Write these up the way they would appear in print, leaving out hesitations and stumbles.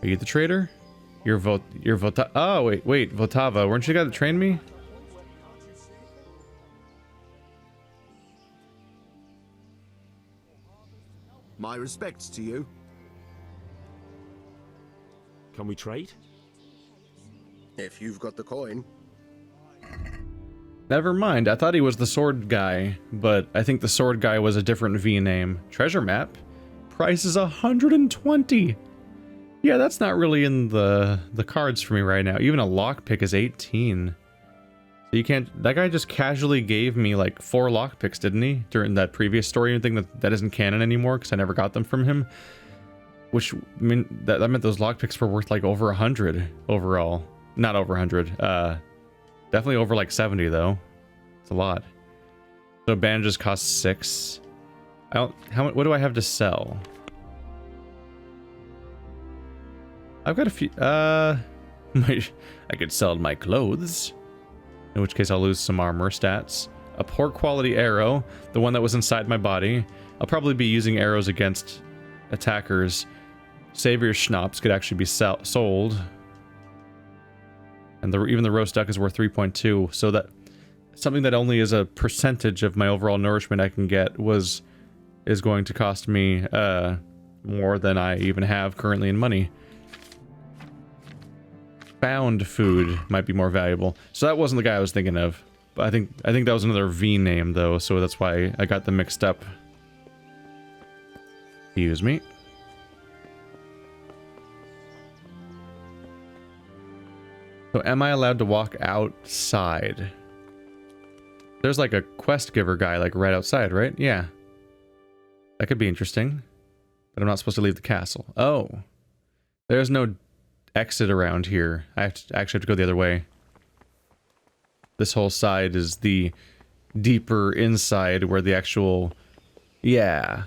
Are you the trader? You're Vota. Oh, wait, Votava. Weren't you the guy that trained me? My respects to you. Can we trade? If you've got the coin. Never mind. I thought he was the sword guy, but I think the sword guy was a different V name. Treasure map. Price is 120. Yeah, that's not really in the cards for me right now. Even a lockpick is 18. So you can't... That guy just casually gave me like 4 lockpicks, didn't he? During that previous story thing that isn't canon anymore because I never got them from him. Which, I mean, that meant those lockpicks were worth like over 100 overall. Not over 100. Definitely over like 70 though. It's a lot. So bandages cost 6. What do I have to sell? I've got a few, I could sell my clothes. In which case I'll lose some armor stats. A poor quality arrow, the one that was inside my body. I'll probably be using arrows against attackers. Savior schnapps could actually be sold. And even the roast duck is worth 3.2, so that something that only is a percentage of my overall nourishment I can get is going to cost me more than I even have currently in money. Found food might be more valuable. So that wasn't the guy I was thinking of. But I think that was another V name though, so that's why I got them mixed up. Excuse me. So am I allowed to walk outside? There's like a quest giver guy like right outside, right? Yeah. That could be interesting. But I'm not supposed to leave the castle. Oh. There's no exit around here. I actually have to go the other way. This whole side is the deeper inside where the actual... Yeah.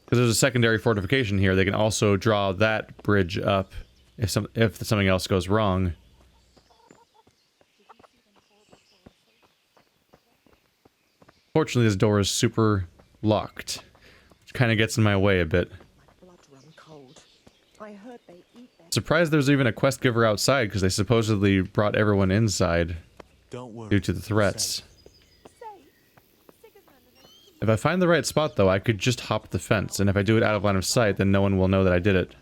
Because there's a secondary fortification here. They can also draw that bridge up if something else goes wrong. Fortunately, this door is super locked, which kind of gets in my way a bit. Surprised there's even a quest giver outside because they supposedly brought everyone inside due to the threats. If I find the right spot though, I could just hop the fence, and if I do it out of line of sight, then no one will know that I did it.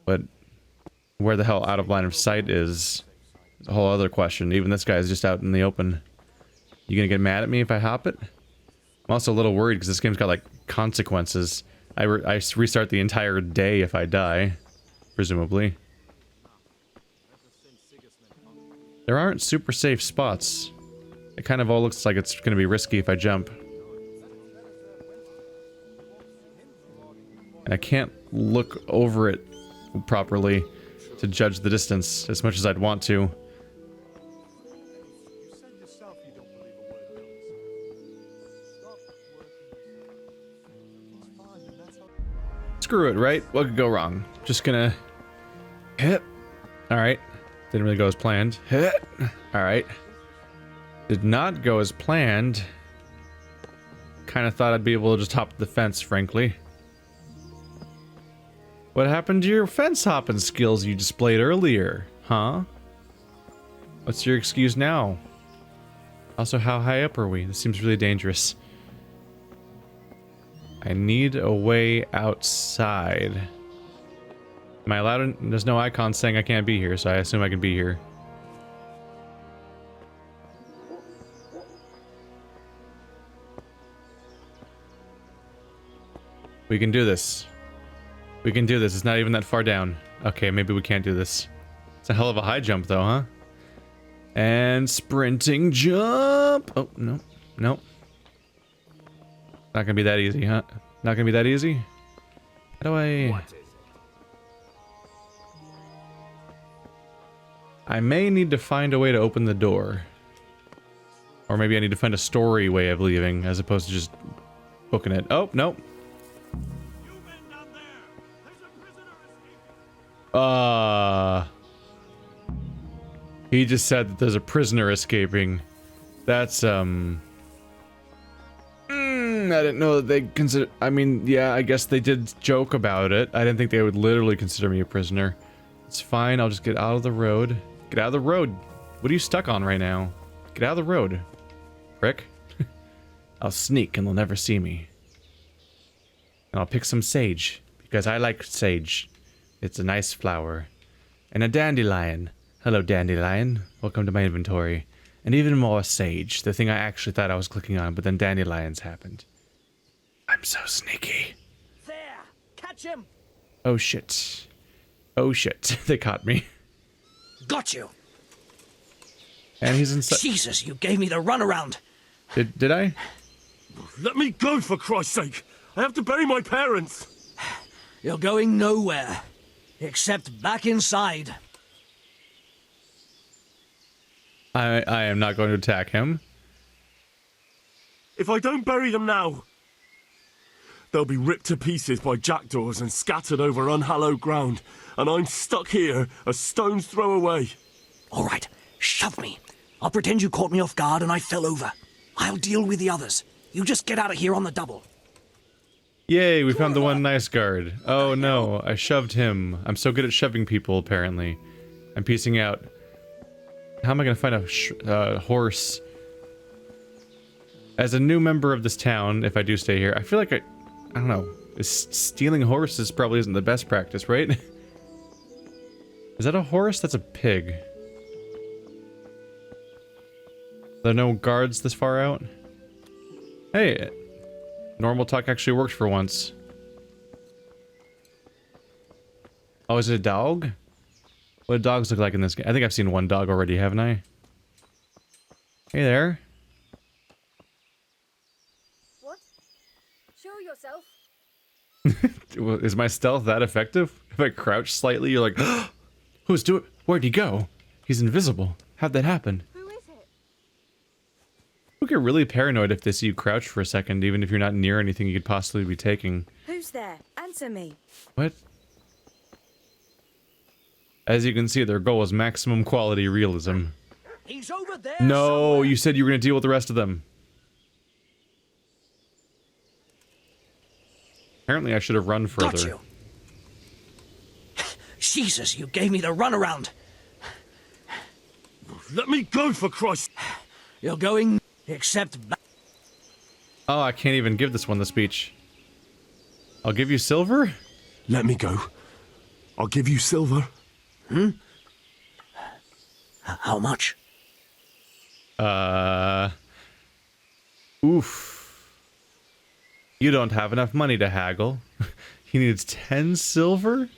But where the hell out of line of sight is a whole other question. Even this guy is just out in the open. You gonna get mad at me if I hop it? I'm also a little worried because this game's got like consequences. I restart the entire day if I die, presumably. There aren't super safe spots. It kind of all looks like it's gonna be risky if I jump. And I can't look over it properly to judge the distance as much as I'd want to. Screw it, right? What could go wrong? Just gonna hit. Alright. Didn't really go as planned. Hit. Alright. Did not go as planned. Kind of thought I'd be able to just hop the fence, frankly. What happened to your fence hopping skills you displayed earlier? Huh? What's your excuse now? Also, how high up are we? This seems really dangerous. I need a way outside. Am I allowed to? There's no icon saying I can't be here, so I assume I can be here. We can do this. We can do this. It's not even that far down. Okay, maybe we can't do this. It's a hell of a high jump, though, huh? And sprinting jump. Oh, no. Nope. Not gonna be that easy, huh? Not gonna be that easy? How do I... I may need to find a way to open the door. Or maybe I need to find a story way of leaving, as opposed to just booking it. Oh, nope. He just said that there's a prisoner escaping. That's I didn't know that they consider. I mean, yeah, I guess they did joke about it. I didn't think they would literally consider me a prisoner. It's fine. I'll just get out of the road. Get out of the road. What are you stuck on right now? Get out of the road, prick. I'll sneak and they'll never see me. And I'll pick some sage because I like sage. It's a nice flower. And a dandelion. Hello, dandelion. Welcome to my inventory. And even more sage, the thing I actually thought I was clicking on, but then dandelions happened. I'm so sneaky. There! Catch him! Oh shit. Oh shit. They caught me. Got you! And he's inside. Jesus, you gave me the runaround! Did I? Let me go, for Christ's sake! I have to bury my parents! You're going nowhere. Except back inside. I am not going to attack him. If I don't bury them now, they'll be ripped to pieces by jackdaws and scattered over unhallowed ground, and I'm stuck here a stone's throw away. All right, shove me. I'll pretend you caught me off guard and I fell over. I'll deal with the others. You just get out of here on the double. Yay, we found the one nice guard. Oh no, I shoved him. I'm so good at shoving people, apparently. I'm piecing out. How am I gonna find a horse? As a new member of this town, if I do stay here, I feel like I don't know. Stealing horses probably isn't the best practice, right? Is that a horse? That's a pig. There are no guards this far out? Hey, normal talk actually worked for once. Oh, is it a dog? What do dogs look like in this game? I think I've seen one dog already, haven't I? Hey there. What? Show yourself. Is my stealth that effective? If I crouch slightly, you're like, who's doing? Where'd he go? He's invisible. How'd that happen? Who is it? People get really paranoid if they see you crouch for a second, even if you're not near anything you could possibly be taking. Who's there? Answer me. What? As you can see, their goal is maximum quality realism. He's over there No, somewhere. you said you were going to deal with the rest of them. Apparently I should have run further. Got you. Jesus, you gave me the runaround. Let me go, for Christ's... You're going... except back... Oh, I can't even give this one the speech. I'll give you silver? Let me go. I'll give you silver. How much? Oof. You don't have enough money to haggle. He needs 10 silver?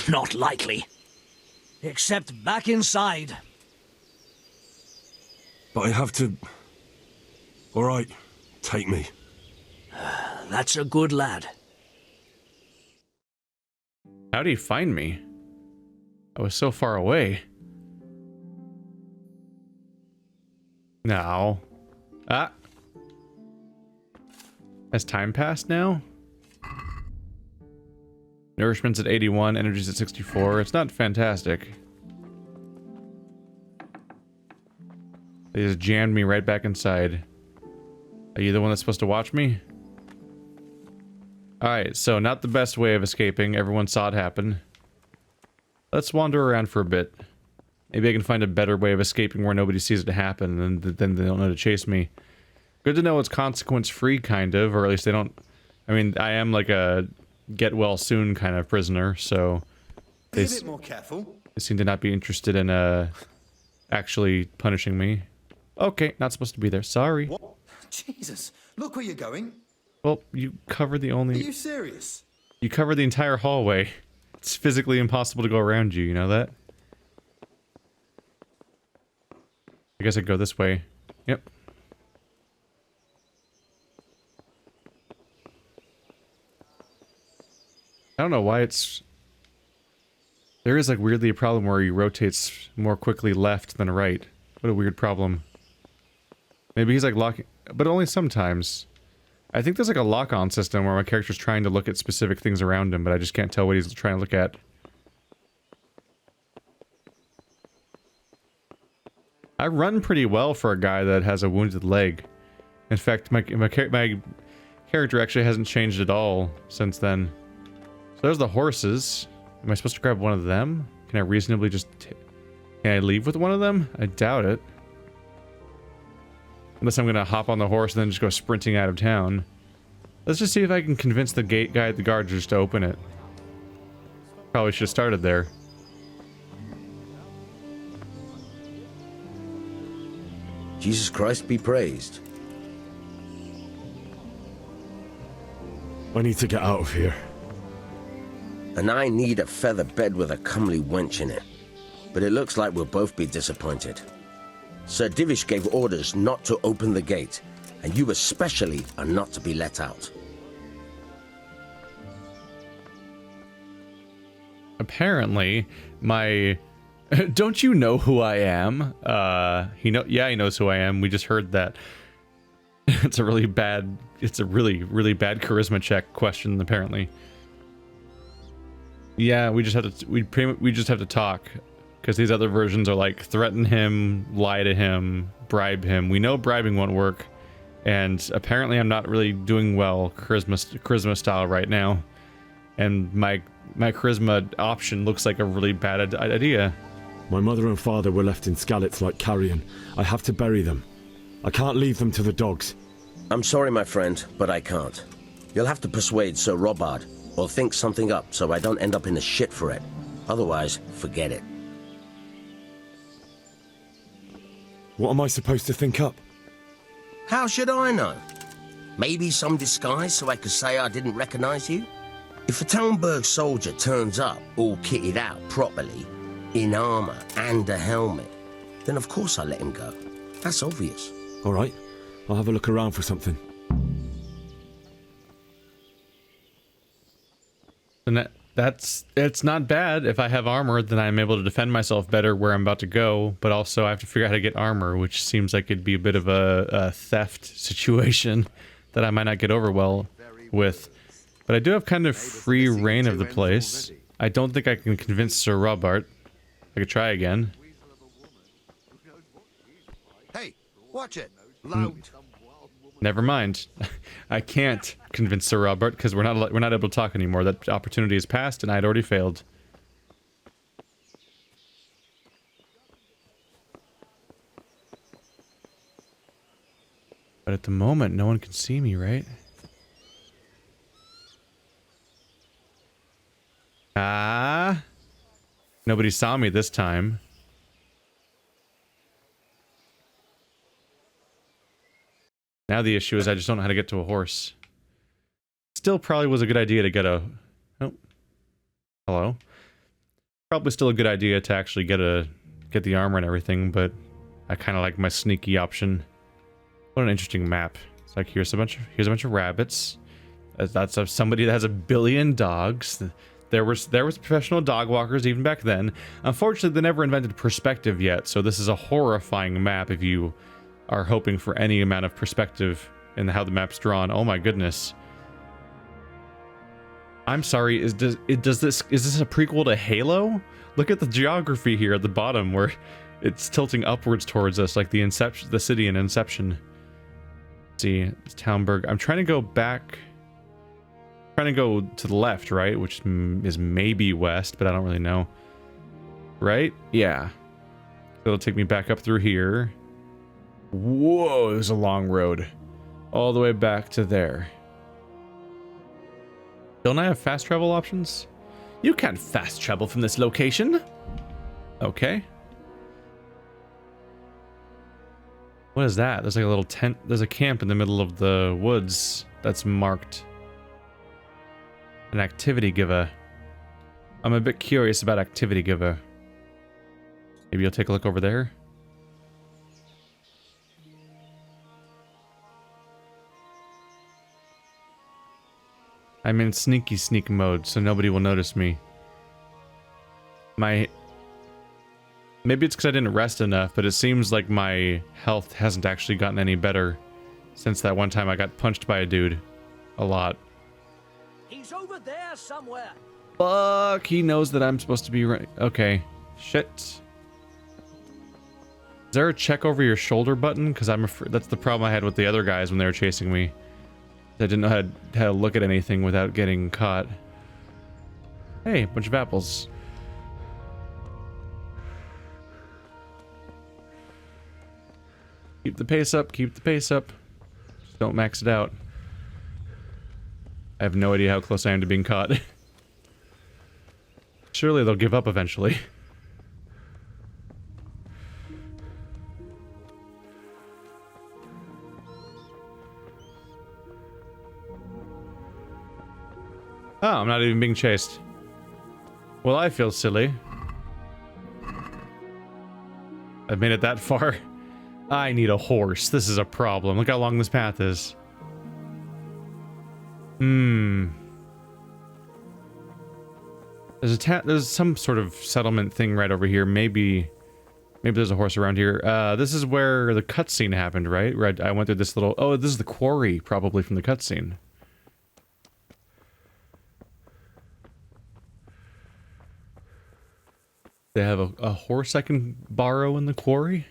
Not likely. Except back inside. But I have to... Alright, take me. That's a good lad. How'd he find me? I was so far away. Now. Ah. Has time passed now? Nourishment's at 81, energy's at 64. It's not fantastic. They just jammed me right back inside. Are you the one that's supposed to watch me? Alright, so not the best way of escaping. Everyone saw it happen. Let's wander around for a bit. Maybe I can find a better way of escaping where nobody sees it happen, and then they don't know to chase me. Good to know it's consequence-free, kind of, or at least they don't... I mean, I am like a get-well-soon kind of prisoner, so... Be a bit more careful. They seem to not be interested in, actually punishing me. Okay, not supposed to be there. Sorry. What? Jesus, look where you're going. Well, you covered the Are only... you serious? You covered the entire hallway. It's physically impossible to go around you know that? I guess I'd go this way. Yep. I don't know why it's... There is like weirdly a problem where he rotates more quickly left than right. What a weird problem. Maybe he's like locking... But only sometimes. I think there's like a lock-on system where my character's trying to look at specific things around him, but I just can't tell what he's trying to look at. I run pretty well for a guy that has a wounded leg. In fact, my character actually hasn't changed at all since then. So there's the horses. Am I supposed to grab one of them? Can I reasonably just... Can I leave with one of them? I doubt it. Unless I'm going to hop on the horse and then just go sprinting out of town. Let's just see if I can convince the gate guy at the guard just to open it. Probably should have started there. Jesus Christ be praised. I need to get out of here. And I need a feather bed with a comely wench in it. But it looks like we'll both be disappointed. Sir Divish gave orders not to open the gate, and you especially are not to be let out. Apparently, my... Don't you know who I am? Yeah, he knows who I am. We just heard that. It's a really bad charisma check question, apparently. Yeah, we just have to talk. Because these other versions are like, threaten him, lie to him, bribe him. We know bribing won't work. And apparently I'm not really doing well charisma style right now. And my charisma option looks like a really bad idea. My mother and father were left in Skalitz like carrion. I have to bury them. I can't leave them to the dogs. I'm sorry, my friend, but I can't. You'll have to persuade Sir Robard, or think something up so I don't end up in the shit for it. Otherwise, forget it. What am I supposed to think up? How should I know? Maybe some disguise so I could say I didn't recognize you? If a Talmberg soldier turns up all kitted out properly, in armor and a helmet, then of course I let him go. That's obvious. All right, I'll have a look around for something. And it's not bad. If I have armor, then I'm able to defend myself better where I'm about to go, but also I have to figure out how to get armor, which seems like it'd be a bit of a theft situation that I might not get over well with. But I do have kind of free reign of the place. I don't think I can convince Sir Robert. I could try again. Hey, watch it. Loud. Never mind. I can't convince Sir Robert because we're not able to talk anymore. That opportunity has passed, and I had already failed. But at the moment, no one can see me, right? Ah. Nobody saw me this time. Now the issue is I just don't know how to get to a horse. Still probably was a good idea to get a... Oh. Hello. Probably still a good idea to actually get the armor and everything, but I kind of like my sneaky option. What an interesting map. It's like here's a bunch of rabbits. That's somebody that has 1 billion dogs. There was professional dog walkers even back then. Unfortunately, they never invented perspective yet, so this is a horrifying map if you are hoping for any amount of perspective in how the map's drawn. Oh my goodness. I'm sorry, is this a prequel to Halo? Look at the geography here at the bottom where it's tilting upwards towards us like the city in Inception. Let's see, it's Talmberg. I'm trying to go back. Trying to go to the left, right? Which is maybe west, but I don't really know. Right? Yeah. It'll take me back up through here. Whoa, it was a long road. All the way back to there. Don't I have fast travel options? You can't fast travel from this location. Okay. What is that? There's like a little tent. There's a camp in the middle of the woods that's marked. An activity giver. I'm a bit curious about activity giver. Maybe you'll take a look over there. I'm in sneaky sneak mode, so nobody will notice me. Maybe it's because I didn't rest enough, but it seems like my health hasn't actually gotten any better since that one time I got punched by a dude. A lot. He's over there somewhere. Fuck, he knows that I'm supposed to be right. Okay. Shit. Is there a check over your shoulder button? Because I'm afraid that's the problem I had with the other guys when they were chasing me. I didn't know how to look at anything without getting caught. Hey, a bunch of apples. Keep the pace up, keep the pace up. Just don't max it out. I have no idea how close I am to being caught. Surely they'll give up eventually. Oh, I'm not even being chased. Well, I feel silly. I've made it that far. I need a horse. This is a problem. Look how long this path is. There's some sort of settlement thing right over here. Maybe there's a horse around here. This is where the cutscene happened, right? Where I went through this little... Oh, this is the quarry, probably, from the cutscene. They have a horse I can borrow in the quarry?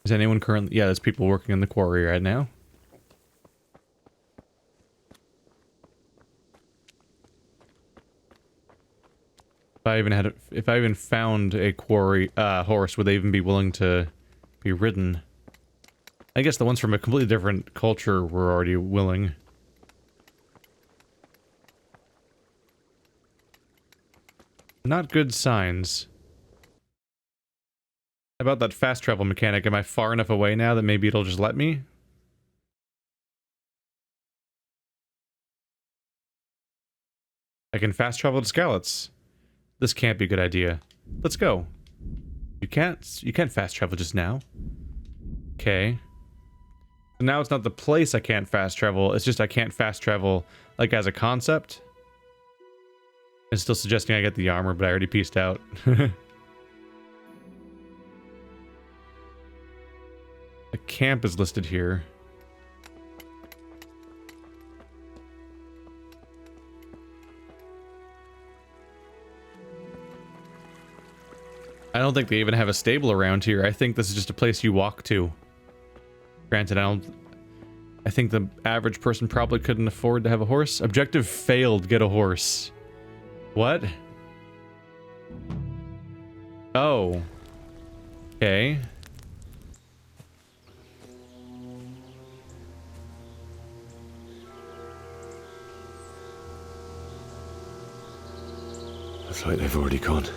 Is anyone currently... Yeah, there's people working in the quarry right now. If I even found a quarry horse, would they even be willing to be ridden? I guess the ones from a completely different culture were already willing. Not good signs. How about that fast travel mechanic? Am I far enough away now that maybe it'll just let me? I can fast travel to Skalitz. This can't be a good idea. Let's go. You can't fast travel just now. Okay. Now it's not the place I can't fast travel, it's just I can't fast travel, like, as a concept. It's still suggesting I get the armor, but I already pieced out. The camp is listed here. I don't think they even have a stable around here. I think this is just a place you walk to. Granted, I think the average person probably couldn't afford to have a horse. Objective failed, get a horse. What? Oh. Okay. Looks like they've already gone.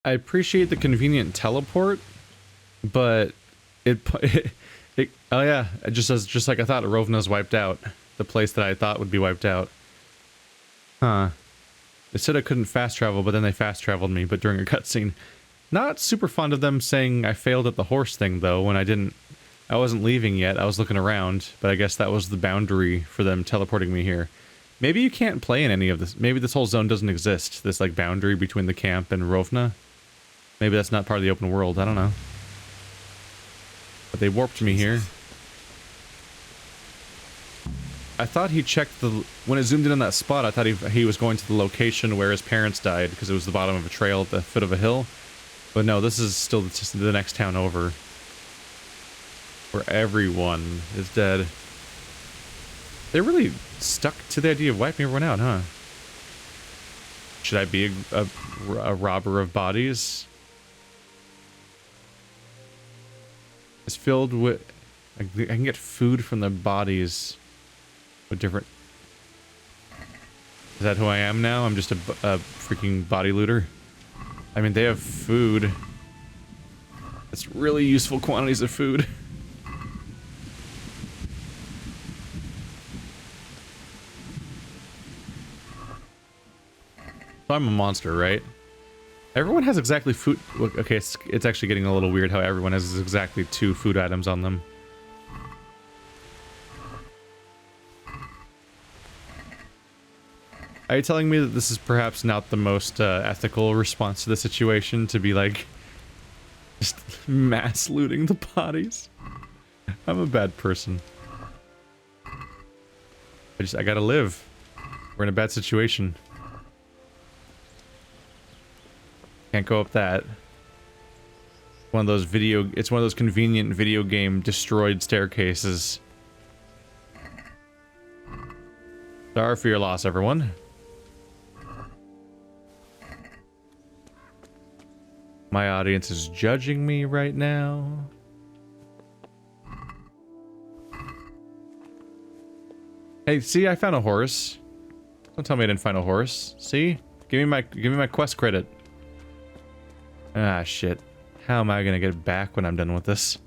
I appreciate the convenient teleport, but it oh yeah, just like I thought, Rovna's wiped out. The place that I thought would be wiped out. Huh. They said I couldn't fast travel, but then they fast traveled me, but during a cutscene. Not super fond of them saying I failed at the horse thing, though, when I wasn't leaving yet, I was looking around, but I guess that was the boundary for them teleporting me here. Maybe you can't play in any of this. Maybe this whole zone doesn't exist, this, like, boundary between the camp and Rovna. Maybe that's not part of the open world, I don't know. But they warped me here. I thought he checked the... When it zoomed in on that spot, I thought he was going to the location where his parents died, because it was the bottom of a trail at the foot of a hill. But no, this is still just the next town over. Where everyone is dead. They're really stuck to the idea of wiping everyone out, huh? Should I be a robber of bodies? It's filled with... I can get food from the bodies with different... Is that who I am now? I'm just a freaking body looter. I mean, they have food. It's really useful quantities of food. So I'm a monster, right? Everyone has exactly food... Okay, it's actually getting a little weird how everyone has exactly 2 food items on them. Are you telling me that this is perhaps not the most ethical response to the situation, to be like just mass looting the bodies? I'm a bad person. I gotta live. We're in a bad situation. Can't go up that. It's one of those convenient video game destroyed staircases. Sorry for your loss, everyone. My audience is judging me right now. Hey, see, I found a horse. Don't tell me I didn't find a horse. See? Give me my quest credit. Ah, shit. How am I gonna get it back when I'm done with this?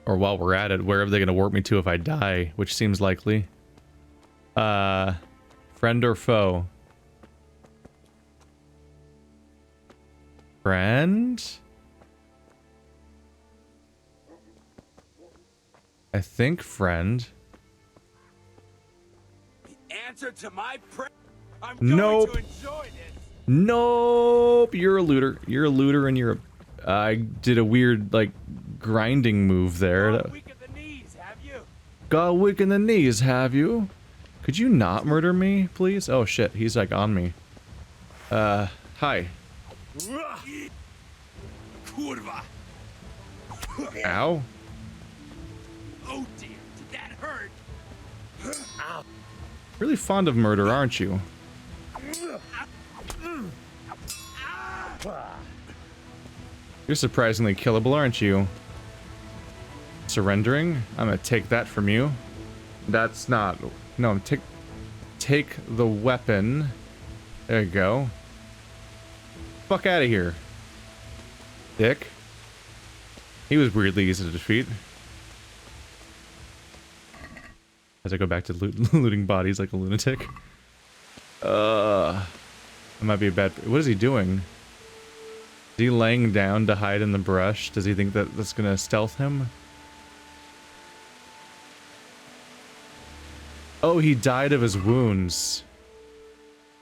Or while we're at it, where are they gonna warp me to if I die? Which seems likely. Friend or foe? Friend? I think friend. The answer to my prayer. I'm Nope. going to enjoy this. Nope. You're a looter. You're a looter, and you're a... I did a weird, like, grinding move there. Got weak at the knees, have you? Got weak in the knees, have you? Could you not murder me, please? Oh shit, he's like on me. Hi. Kurva. Ow. Oh dear, did that hurt? Really fond of murder, aren't you? You're surprisingly killable, aren't you? Surrendering? I'm gonna take that from you. That's not... No, take the weapon. There you go. Fuck out of here. Dick. He was weirdly easy to defeat. As I go back to looting bodies like a lunatic. That might be a bad... What is he doing? Is he laying down to hide in the brush? Does he think that that's gonna stealth him? Oh, he died of his wounds.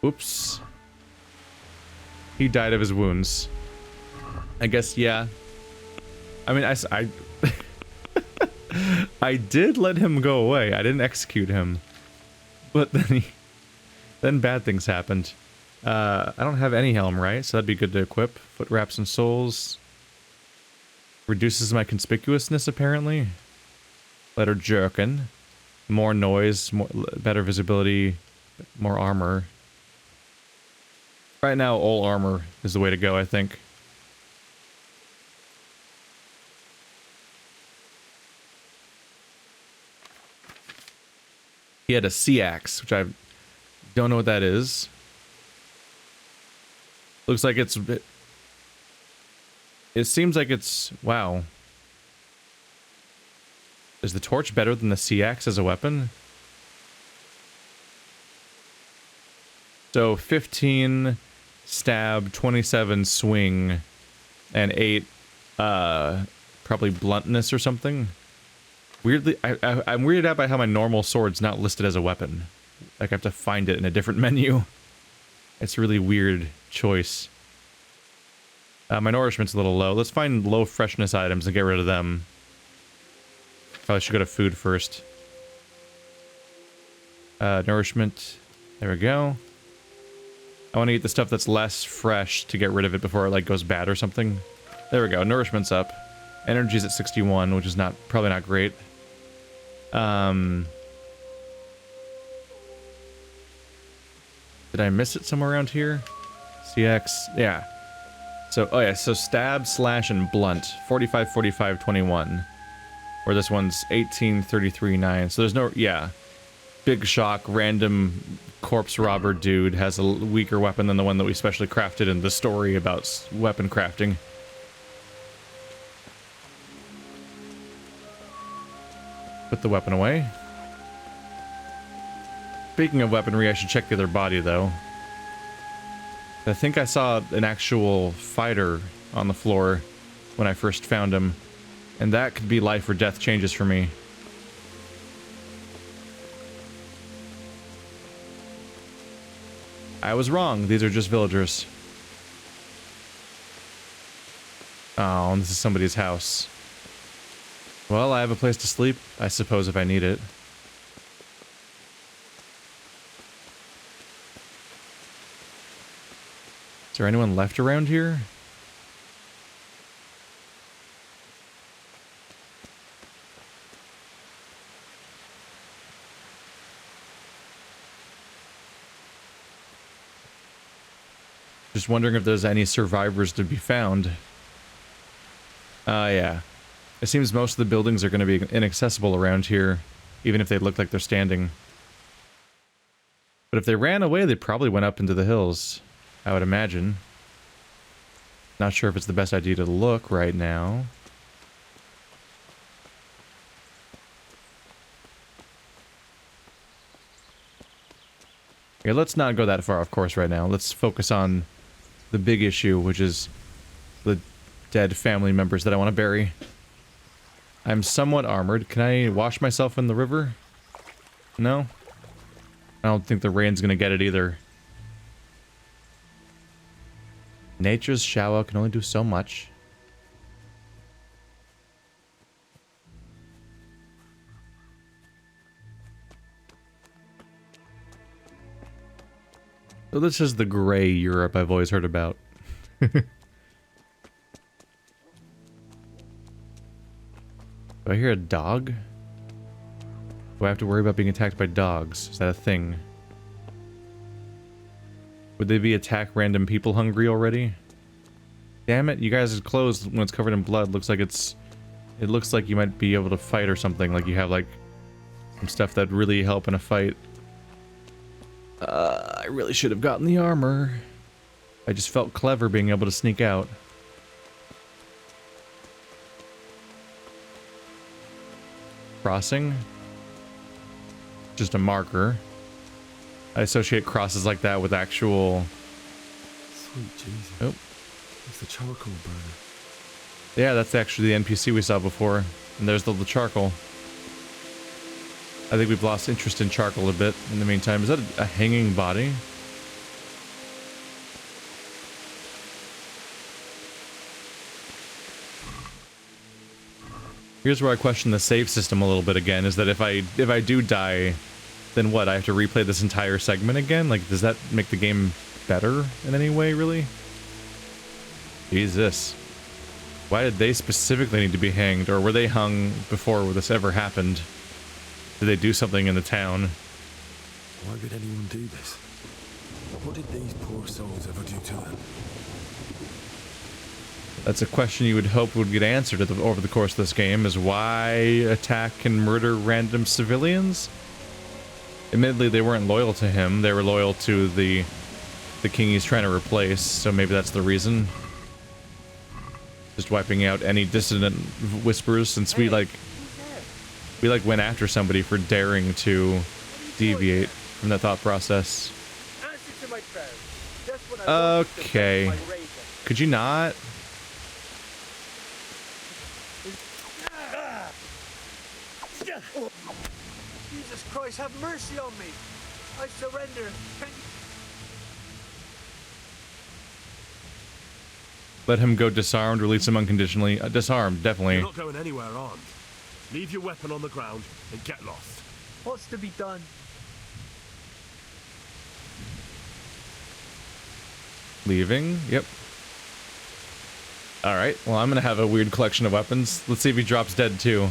Oops. He died of his wounds. I guess, yeah. I mean, I I did let him go away. I didn't execute him. But then bad things happened. I don't have any helm, right? So that'd be good to equip. Foot wraps and soles. Reduces my conspicuousness, apparently. Letter jerkin. More noise, better visibility, more armor. Right now, all armor is the way to go, I think. He had a sea axe, which I don't know what that is. Looks like it's... It seems like it's... Wow. Is the torch better than the sea axe as a weapon? So 15 stab, 27 swing, and 8 probably bluntness or something. Weirdly, I'm weirded out by how my normal sword's not listed as a weapon. Like I have to find it in a different menu. It's a really weird choice. My nourishment's a little low. Let's find low freshness items and get rid of them. Probably should go to food first. Nourishment. There we go. I want to eat the stuff that's less fresh to get rid of it before it like goes bad or something. There we go. Nourishment's up. Energy's at 61, which is probably not great. Did I miss it somewhere around here? CX, yeah. So, oh yeah, so stab, slash, and blunt. 45, 45, 21. Where this one's 18, 33, 9. So there's no, yeah. Big shock, random corpse robber dude has a weaker weapon than the one that we specially crafted in the story about weapon crafting. Put the weapon away. Speaking of weaponry, I should check the other body, though. I think I saw an actual fighter on the floor when I first found him, and that could be life or death changes for me. I was wrong. These are just villagers. Oh, and this is somebody's house. Well, I have a place to sleep, I suppose, if I need it. Is there anyone left around here? Just wondering if there's any survivors to be found. Yeah. It seems most of the buildings are going to be inaccessible around here, even if they look like they're standing. But if they ran away, they probably went up into the hills, I would imagine. Not sure if it's the best idea to look right now. Okay, let's not go that far off course right now. Let's focus on the big issue, which is the dead family members that I want to bury. I'm somewhat armored. Can I wash myself in the river? No? I don't think the rain's gonna get it either. Nature's shower can only do so much. So this is the gray Europe I've always heard about. Do I hear a dog? Do I have to worry about being attacked by dogs? Is that a thing? Would they be attack random people hungry already? Damn it, you guys' clothes when it's covered in blood looks like it looks like you might be able to fight or something, like you have like some stuff that really help in a fight. I really should have gotten the armor. I just felt clever being able to sneak out. Crossing? Just a marker. I associate crosses like that with actual... Sweet Jesus. Oh. It's the charcoal burner. Yeah, that's actually the NPC we saw before. And there's the charcoal. I think we've lost interest in charcoal a bit in the meantime. Is that a hanging body? Here's where I question the save system a little bit again, is that if I do die, then what? I have to replay this entire segment again? Like, does that make the game better in any way, really? Jesus. Why did they specifically need to be hanged? Or were they hung before this ever happened? Did they do something in the town? Why would anyone do this? What did these poor souls ever do to them? That's a question you would hope would get answered over the course of this game, is why attack and murder random civilians? Admittedly, they weren't loyal to him. They were loyal to the king he's trying to replace, so maybe that's the reason. Just wiping out any dissident whispers, since we went after somebody for daring to deviate from that thought process. Okay. Could you not? Jesus Christ, have mercy on me. I surrender. Can you... Let him go disarmed, release him unconditionally. Disarmed, definitely. You're not going anywhere armed. Leave your weapon on the ground and get lost. What's to be done? Leaving, yep. Alright, well I'm gonna have a weird collection of weapons. Let's see if he drops dead too.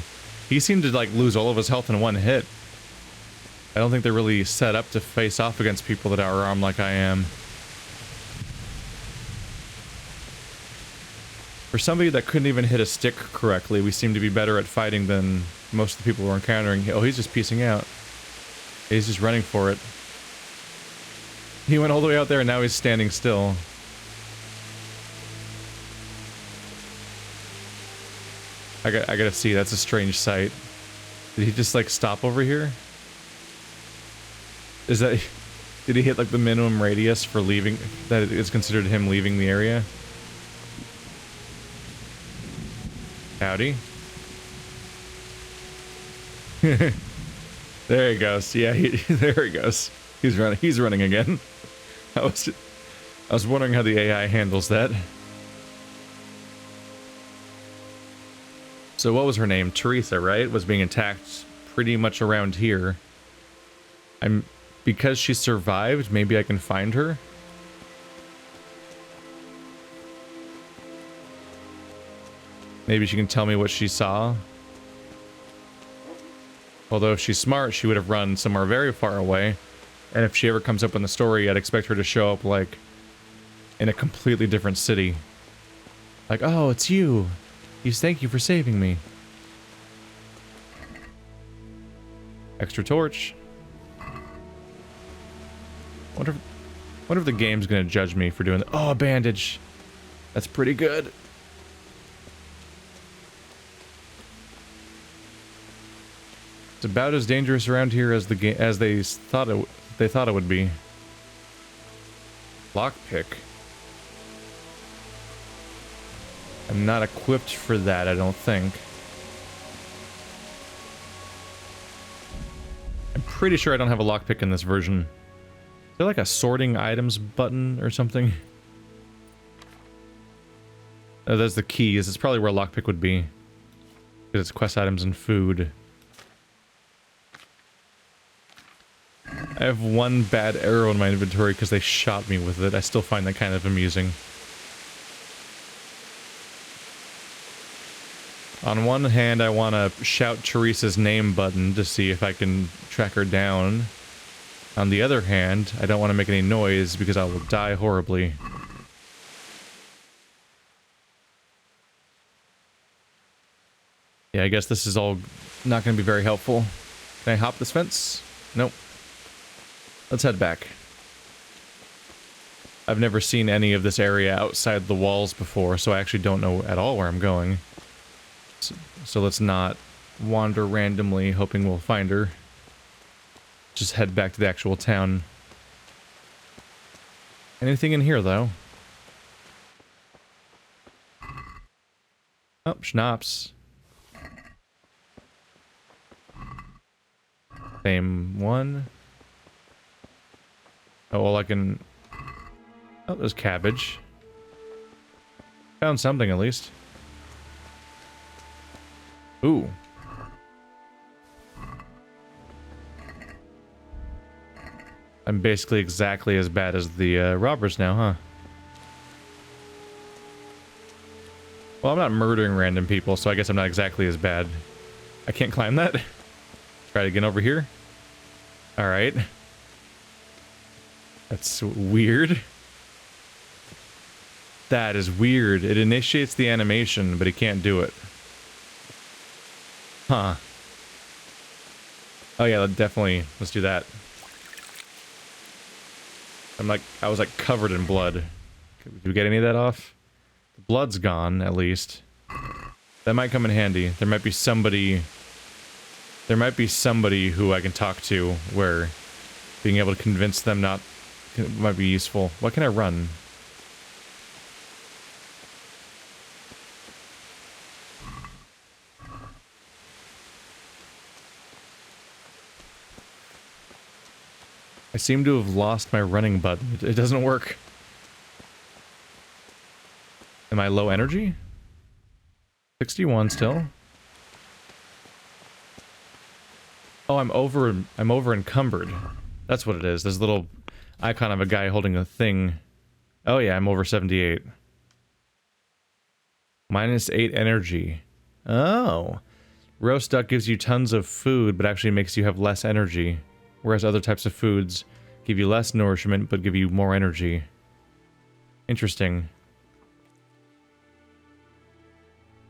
He seemed to like lose all of his health in one hit. I don't think they're really set up to face off against people that are armed like I am. For somebody that couldn't even hit a stick correctly, we seem to be better at fighting than most of the people we're encountering. Oh, he's just piecing out. He's just running for it. He went all the way out there and now he's standing still. I gotta see, that's a strange sight. Did he just like stop over here? Is that... Did he hit like the minimum radius for leaving, that is considered him leaving the area? Howdy. There he goes. Yeah, there he goes. He's running again. I was wondering how the AI handles that. So what was her name? Teresa, right? Was being attacked pretty much around here. Because she survived, maybe I can find her. Maybe she can tell me what she saw. Although if she's smart, she would have run somewhere very far away. And if she ever comes up in the story, I'd expect her to show up, like, in a completely different city. Like, oh, it's you. Thank you for saving me. Extra torch. Wonder if the game's gonna judge me for doing that. Oh, a bandage. That's pretty good. It's about as dangerous around here as they thought it would be. Lockpick. I'm not equipped for that, I don't think. I'm pretty sure I don't have a lockpick in this version. Is there like a sorting items button or something? Oh, that's the keys. It's probably where a lockpick would be. Because it's quest items and food. I have one bad arrow in my inventory because they shot me with it. I still find that kind of amusing. On one hand, I want to shout Teresa's name button to see if I can track her down. On the other hand, I don't want to make any noise because I will die horribly. Yeah, I guess this is all not going to be very helpful. Can I hop this fence? Nope. Let's head back. I've never seen any of this area outside the walls before, so I actually don't know at all where I'm going. So let's not wander randomly hoping we'll find her. Just head back to the actual town. Anything in here, though? Oh, schnapps. Same one. Oh, well, I can... Oh, there's cabbage. Found something, at least. Ooh. I'm basically exactly as bad as the robbers now, huh? Well, I'm not murdering random people, so I guess I'm not exactly as bad. I can't climb that? Try it again over here. Alright. That's weird. That is weird. It initiates the animation, but he can't do it. Huh. Oh yeah, definitely. Let's do that. I was like covered in blood. Did we get any of that off? The blood's gone, at least. That might come in handy. There might be somebody who I can talk to where being able to convince them might be useful. What can I run? I seem to have lost my running button. It doesn't work. Am I low energy? 61 still. Oh, I'm over encumbered. That's what it is. There's a little icon of a guy holding a thing. Oh yeah, I'm over 78. -8 energy. Oh. Roast duck gives you tons of food, but actually makes you have less energy. Whereas other types of foods give you less nourishment, but give you more energy. Interesting.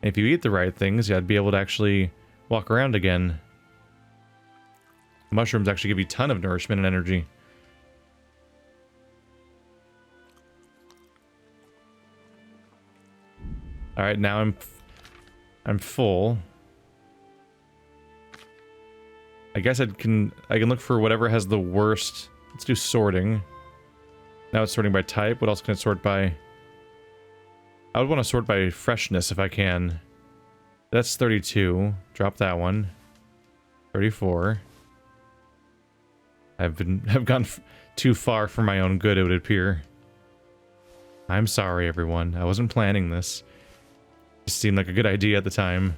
If you eat the right things, yeah, I'd be able to actually walk around again. Mushrooms actually give you a ton of nourishment and energy. Alright, now I'm full. I guess I can look for whatever has the worst. Let's do sorting. Now it's sorting by type. What else can it sort by? I would want to sort by freshness if I can. That's 32. Drop that one. 34. I've gone too far for my own good, it would appear. I'm sorry, everyone. I wasn't planning this. It seemed like a good idea at the time.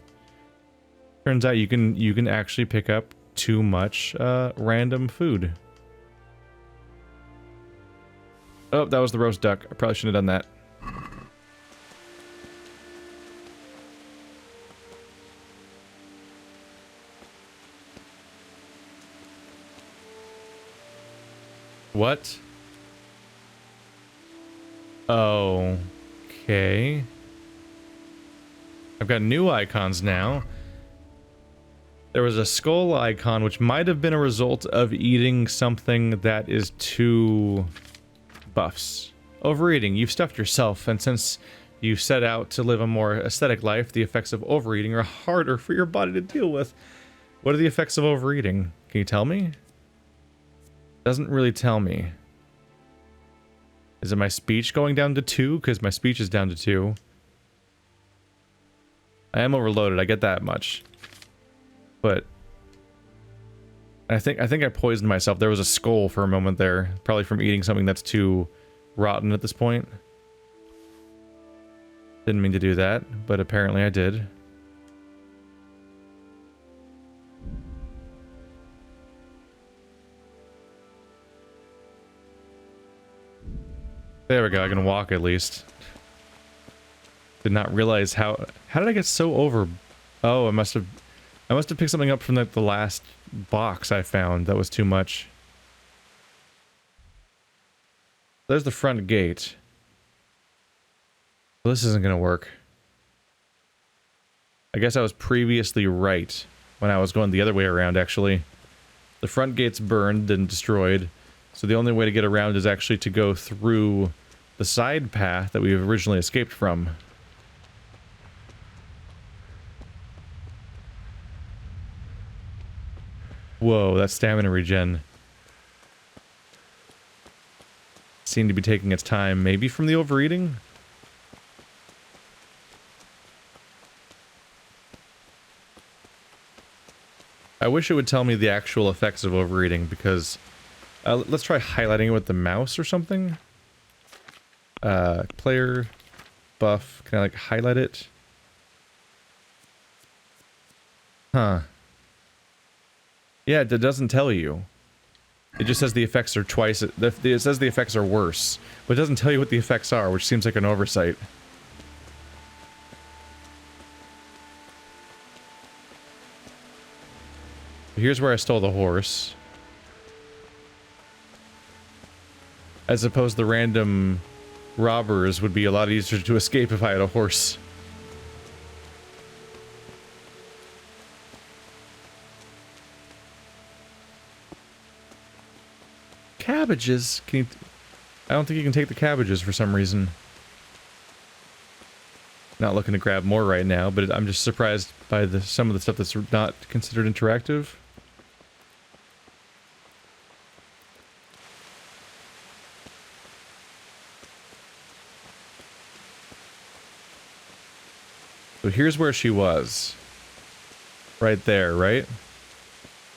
Turns out you can actually pick up too much random food. Oh, that was the roast duck. I probably shouldn't have done that. What? Okay. I've got new icons now. There was a skull icon, which might have been a result of eating something that is too buffs. Overeating. You've stuffed yourself, and since you set out to live a more aesthetic life, the effects of overeating are harder for your body to deal with. What are the effects of overeating? Can you tell me? Doesn't really tell me. Is it my speech going down to 2? Because my speech is down to 2. I am overloaded, I get that much. But I think I poisoned myself. There was a skull for a moment there, probably from eating something that's too rotten at this point. Didn't mean to do that, but apparently I did. There we go, I can walk at least. Did not realize how did I get so over? Oh, I must have picked something up from the last box I found that was too much. There's the front gate. Well, this isn't gonna work. I guess I was previously right when I was going the other way around, actually. The front gate's burned and destroyed, so the only way to get around is actually to go through the side path that we originally escaped from. Whoa, that stamina regen seemed to be taking its time, maybe from the overeating? I wish it would tell me the actual effects of overeating, because let's try highlighting it with the mouse or something. Player buff, can I like highlight it? Huh. Yeah, it doesn't tell you. It just says the effects are twice. It says the effects are worse, but it doesn't tell you what the effects are, which seems like an oversight. Here's where I stole the horse. I suppose the random robbers would be a lot easier to escape if I had a horse. Cabbages? Can you... I don't think you can take the cabbages for some reason. Not looking to grab more right now, but I'm just surprised by some of the stuff that's not considered interactive. So here's where she was. Right there, right?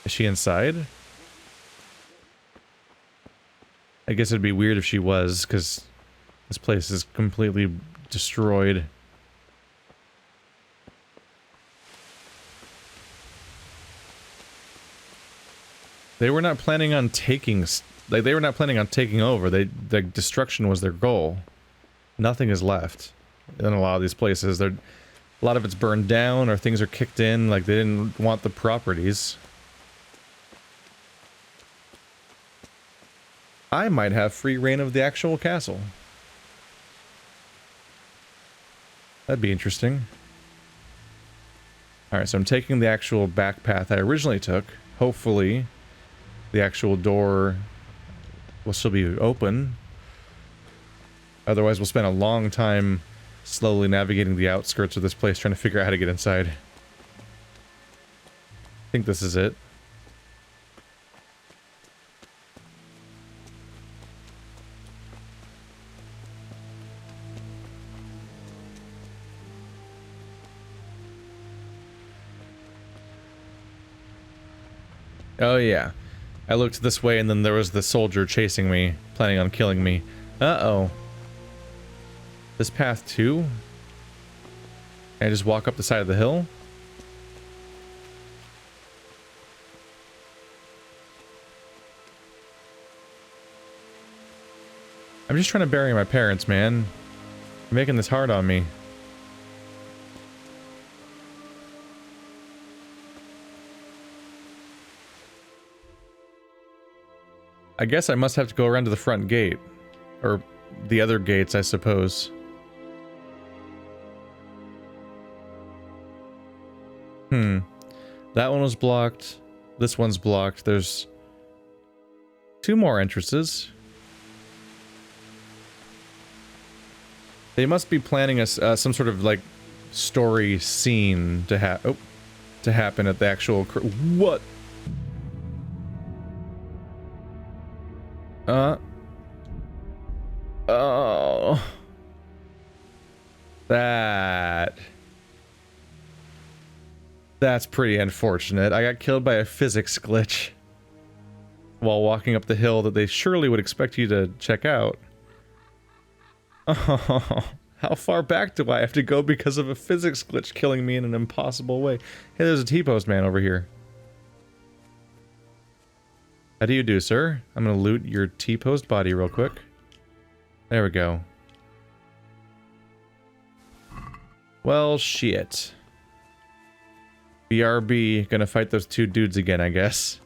Is she inside? I guess it'd be weird if she was, because this place is completely destroyed. They were not planning on taking... Like, they were not planning on taking over. The destruction was their goal. Nothing is left. in a lot of these places. A lot of it's burned down or things are kicked in, like they didn't want the properties. I might have free reign of the actual castle. That'd be interesting. Alright, so I'm taking the actual back path I originally took. Hopefully, the actual door will still be open. Otherwise, we'll spend a long time slowly navigating the outskirts of this place trying to figure out how to get inside. I think this is it. Oh yeah. I looked this way and then there was the soldier chasing me, planning on killing me. Uh-oh. This path too? Can I just walk up the side of the hill? I'm just trying to bury my parents, man. You're making this hard on me. I guess I must have to go around to the front gate. Or the other gates, I suppose. That one was blocked. This one's blocked. There's 2 more entrances. They must be planning us some sort of like story scene to happen at the actual. What? Oh. That's pretty unfortunate. I got killed by a physics glitch while walking up the hill that they surely would expect you to check out. Oh, how far back do I have to go because of a physics glitch killing me in an impossible way? Hey, there's a T-post man over here. How do you do, sir? I'm gonna loot your T-post body real quick. There we go. Well, shit. BRB, gonna fight those 2 dudes again, I guess.